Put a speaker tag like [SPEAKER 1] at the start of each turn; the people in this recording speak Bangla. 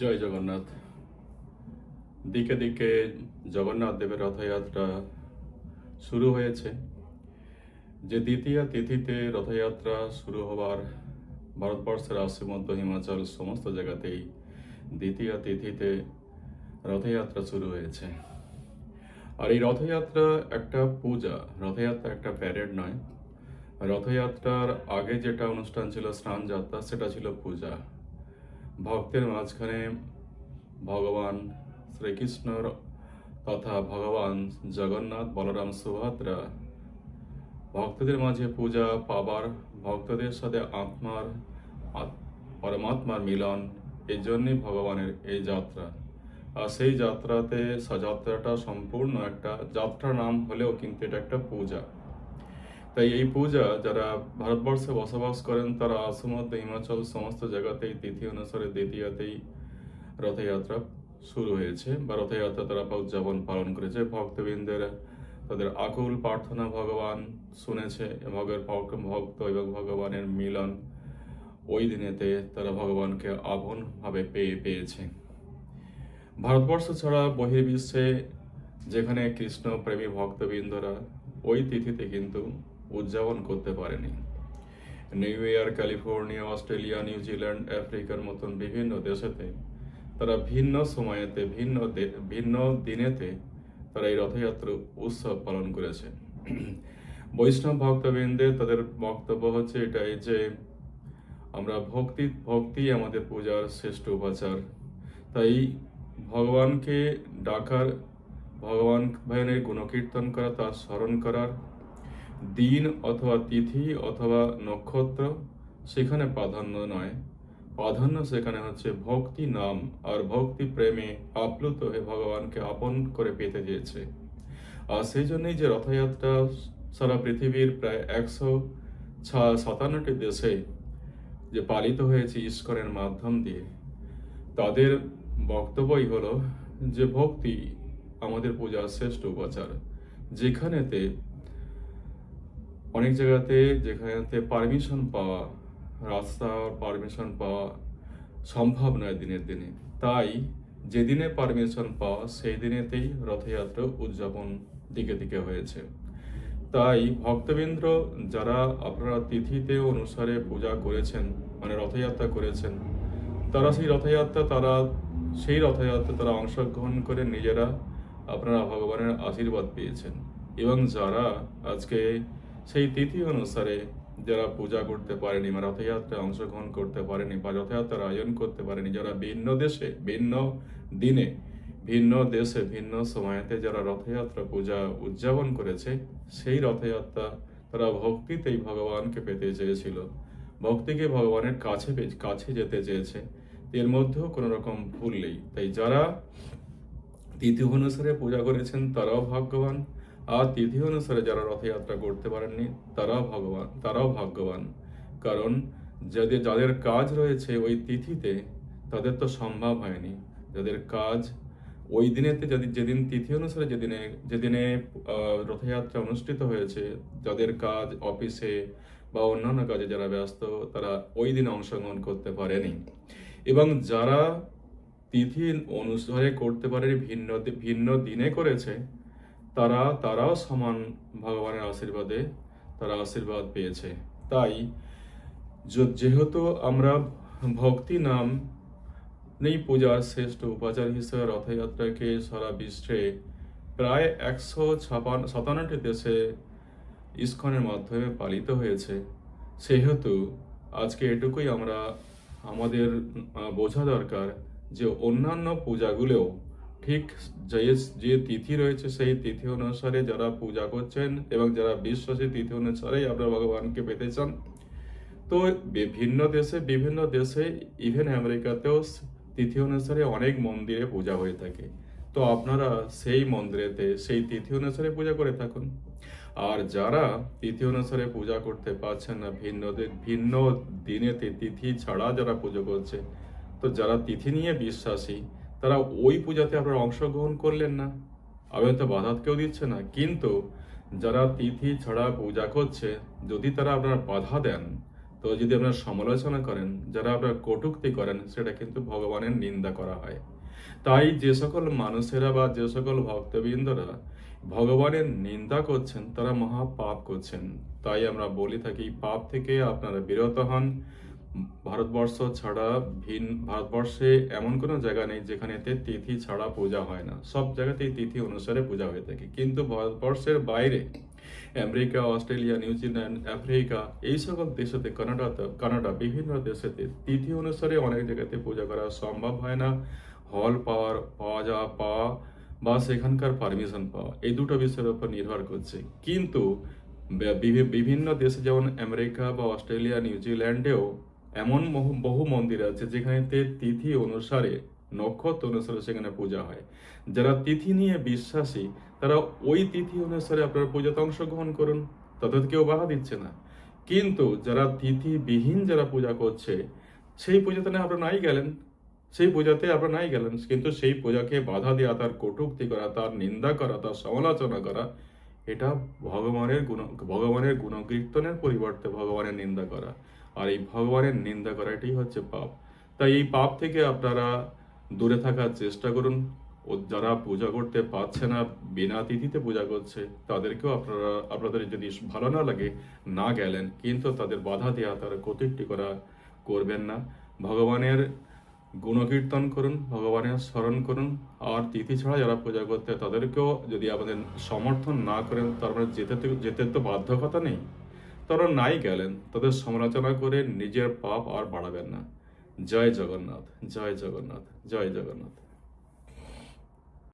[SPEAKER 1] জয় জগন্নাথ। দিকে দিকে জগন্নাথ দেবের রথযাত্রা শুরু হয়েছে। যে দ্বিতীয় তিথিতে রথযাত্রা শুরু হবার ভারতবর্ষের আসাম, মধ্য হিমাচল সমস্ত জায়গাতেই দ্বিতীয় তিথিতে রথযাত্রা শুরু হয়েছে। আর এই রথযাত্রা একটা পূজা, রথযাত্রা একটা প্যারেড নয়। রথযাত্রার আগে যেটা অনুষ্ঠান ছিল স্নান যাত্রা, সেটা ছিল পূজা। ভক্তের মাঝখানে ভগবান শ্রীকৃষ্ণর তথা ভগবান জগন্নাথ, বলরাম, সুভদ্রা ভক্তদের মাঝে পূজা পাবার, ভক্তদের সাথে পরমাত্মার মিলন, এই জন্যই ভগবানের এই যাত্রা। আর সেই যাত্রাতে যাত্রাটা সম্পূর্ণ একটা যাত্রা নাম হলেও কিন্তু এটা একটা পূজা। তাই এই পূজা যারা ভারতবর্ষে বসবাস করেন তারা আসাম, হিমাচল সমস্ত জায়গাতেই তিথি অনুসারে দ্বিতীয়তেই রথযাত্রা শুরু হয়েছে বা রথযাত্রা তারা উদযাপন পালন করেছে। ভক্তবৃন্দের তাদের আকুল প্রার্থনা ভগবান শুনেছে, ভক্ত এবং ভগবানের মিলন ওই দিনেতে তারা ভগবানকে আপনভাবে পেয়েছে। ভারতবর্ষ ছাড়া বহির্বিশ্বে যেখানে কৃষ্ণ প্রেমী ভক্তবৃন্দরা ওই তিথিতে কিন্তু উদযাপন করতে পারেনি। New York, California, Australia, New Zealand, আফ্রিকার মতন বিভিন্ন দেশেতে তারা ভিন্ন সময়েতে ভিন্ন দিনেতে তারা এই রথযাত্রা উৎসব পালন করেছে। বৈষ্ণব ভক্তবৃন্দের তাদের বক্তব্য হচ্ছে এটাই যে আমরা ভক্তি আমাদের পূজার শ্রেষ্ঠ উপাচার। তাই ভগবানকে ডাকার, ভগবান ভাইনের গুণকীর্তন করা, তার স্মরণ করার দিন অথবা তিথি অথবা নক্ষত্র সেখানে প্রাধান্য নয়। প্রাধান্য সেখানে হচ্ছে ভক্তি নাম আর ভক্তি প্রেমে আপ্লুত হয়ে ভগবানকে আপন করে পেতে দিয়েছে। আর সেই জন্যই যে রথযাত্রা সারা পৃথিবীর প্রায় 157টি দেশে যে পালিত হয়েছে ইস্কনের মাধ্যম দিয়ে, তাদের বক্তব্যই হলো যে ভক্তি আমাদের পূজার শ্রেষ্ঠ উপাচার। যেখানেতে অনেক জায়গাতে যেখানেতে পারমিশন পাওয়া, রাস্তার পারমিশন পাওয়া সম্ভব নয় দিনের দিনে, তাই যেদিনে পারমিশন পাওয়া সেই দিনেতেই রথযাত্রা উদযাপন দিকে দিকে হয়েছে। তাই ভক্তবৃন্দ যারা আপনারা তিথিতে অনুসারে পূজা করেছেন, মানে রথযাত্রা করেছেন, তারা সেই রথযাত্রা তারা অংশগ্রহণ করে নিজেরা আপনারা ভগবানের আশীর্বাদ পেয়েছেন। এবং যারা আজকে সেই তিথি অনুসারে যারা পূজা করতে পারেনি বা রথযাত্রায় অংশগ্রহণ করতে পারেনি বা রথযাত্রার আয়োজন করতে পারেনি, যারা ভিন্ন দেশে ভিন্ন দিনে ভিন্ন সময়েতে যারা রথযাত্রা পূজা উদযাপন করেছে, সেই রথযাত্রা তারা ভক্তিতেই ভগবানকে পেতে চেয়েছিল, ভক্তিকে ভগবানের কাছে যেতে চেয়েছে। এর মধ্যেও কোনো রকম ভুল নেই। তাই যারা তিথি অনুসারে পূজা করেছেন তারাও ভাগ্যবান, আর তিথি অনুসারে যারা রথযাত্রা করতে পারেননি তারাও ভাগ্যবান। কারণ যাদের কাজ রয়েছে ওই তিথিতে তাদের তো সম্ভব হয়নি। যাদের কাজ ওই দিনেতে যেদিন তিথি অনুসারে যেদিনে রথযাত্রা অনুষ্ঠিত হয়েছে, যাদের কাজ অফিসে বা অন্যান্য কাজে যারা ব্যস্ত, তারা ওই দিনে অংশগ্রহণ করতে পারেনি। এবং যারা তিথি অনুসারে করতে পারেনি, ভিন্ন দিনে করেছে, তারাও সমান ভগবানের আশীর্বাদে তারা আশীর্বাদ পেয়েছে। তাই যেহেতু আমরা ভক্তি নাম নেই পূজার শ্রেষ্ঠ উপাচার হিসেবে রথযাত্রাকে সারা বিশ্বে প্রায় 157টি দেশে ইস্কনের মাধ্যমে পালিত হয়েছে, সেহেতু আজকে এটুকুই আমাদের বোঝা দরকার যে অন্যান্য পূজাগুলোও ঠিক যে তিথি রয়েছে সেই তিথি অনুসারে যারা পূজা করছেন এবং যারা বিশ্বাসী তিথি অনুসারেই আপনারা ভগবানকে পেতে চান, তো বিভিন্ন দেশে ইভেন আমেরিকাতেও তিথি অনুসারে অনেক মন্দিরে পূজা হয়ে থাকে। তো আপনারা সেই মন্দিরেতে সেই তিথি অনুসারে পূজা করে থাকুন। আর যারা তিথি অনুসারে পূজা করতে পারছেন না, ভিন্ন দিনেতে তিথি ছাড়া যারা পুজো করছে, তো যারা তিথি নিয়ে বিশ্বাসী তারা ওই পূজাতে আপনারা অংশগ্রহণ করলেন না, আমি তো বাধা কেউ দিচ্ছে না। কিন্তু যারা তিথি ছাড়া পূজা করছে, যদি তারা আপনারা বাধা দেন, তো যদি আপনারা সমালোচনা করেন, যারা আপনার কটূক্তি করেন, সেটা কিন্তু ভগবানের নিন্দা করা হয়। তাই যে সকল মানুষেরা বা যে সকল ভক্তবৃন্দরা ভগবানের নিন্দা করছেন, তারা মহা পাপ করছেন। তাই আমরা বলি থাকি, পাপ থেকে আপনারা বিরত হন। ভারতবর্ষ ছাড়া ভারতবর্ষে এমন কোনো জায়গা নেই যেখানেতে তিথি ছাড়া পূজা হয় না। সব জায়গাতেই তিথি অনুসারে পূজা হয়ে থাকে। কিন্তু ভারতবর্ষের বাইরে আমেরিকা, অস্ট্রেলিয়া, নিউজিল্যান্ড, আফ্রিকা, এই সকল দেশেতে, কানাডা, বিভিন্ন দেশেতে তিথি অনুসারে অনেক জায়গাতে পূজা করা সম্ভব হয় না। হল পাওয়া বা সেখানকার পারমিশন পাওয়া, এই দুটো বিষয়ের উপর নির্ভর করছে। কিন্তু বিভিন্ন দেশে, যেমন আমেরিকা বা অস্ট্রেলিয়া, নিউজিল্যান্ডেও এমন বহু মন্দির আছে যেখানেতে তিথি অনুসারে, নক্ষত্র অনুসারে সেখানে পূজা হয়। যারা তিথি নিয়ে বিশ্বাসী, তারা ওই তিথি অনুসারে আপনার পূজাতে অংশগ্রহণ করুন, তাদের কেউ বাধা দিচ্ছে না। কিন্তু যারা তিথিবিহীন যারা পূজা করছে, সেই পূজাতে না আপনারা নাই গেলেন, কিন্তু সেই পূজাকে বাধা দেওয়া, তার কটূক্তি করা, তার নিন্দা করা, তার সমালোচনা করা, এটা ভগবানের গুণকীর্তনের পরিবর্তে ভগবানের নিন্দা করা। আর এই ভগবানের নিন্দা করা, এটাই হচ্ছে পাপ। তাই এই পাপ থেকে আপনারা দূরে থাকার চেষ্টা করুন। ও যারা পূজা করতে পারছে না, বিনা তিথিতে পূজা করছে, তাদেরকেও আপনাদের যদি ভালো না লাগে, না গেলেন, কিন্তু তাদের বাধা দেওয়া, তার কটূক্তি করা করবেন না। ভগবানের গুণকীর্তন করুন, ভগবানের স্মরণ করুন। আর তিথি ছাড়া যারা পূজা করতে, তাদেরকেও যদি আপনাদের সমর্থন না করেন, তার মানে যেতে তো বাধ্যকতা নেই, তারা নাই গেলেন, তাদের সমালোচনা করে নিজের পাপ আর বাড়াবেন না। জয় জগন্নাথ, জয় জগন্নাথ, জয় জগন্নাথ।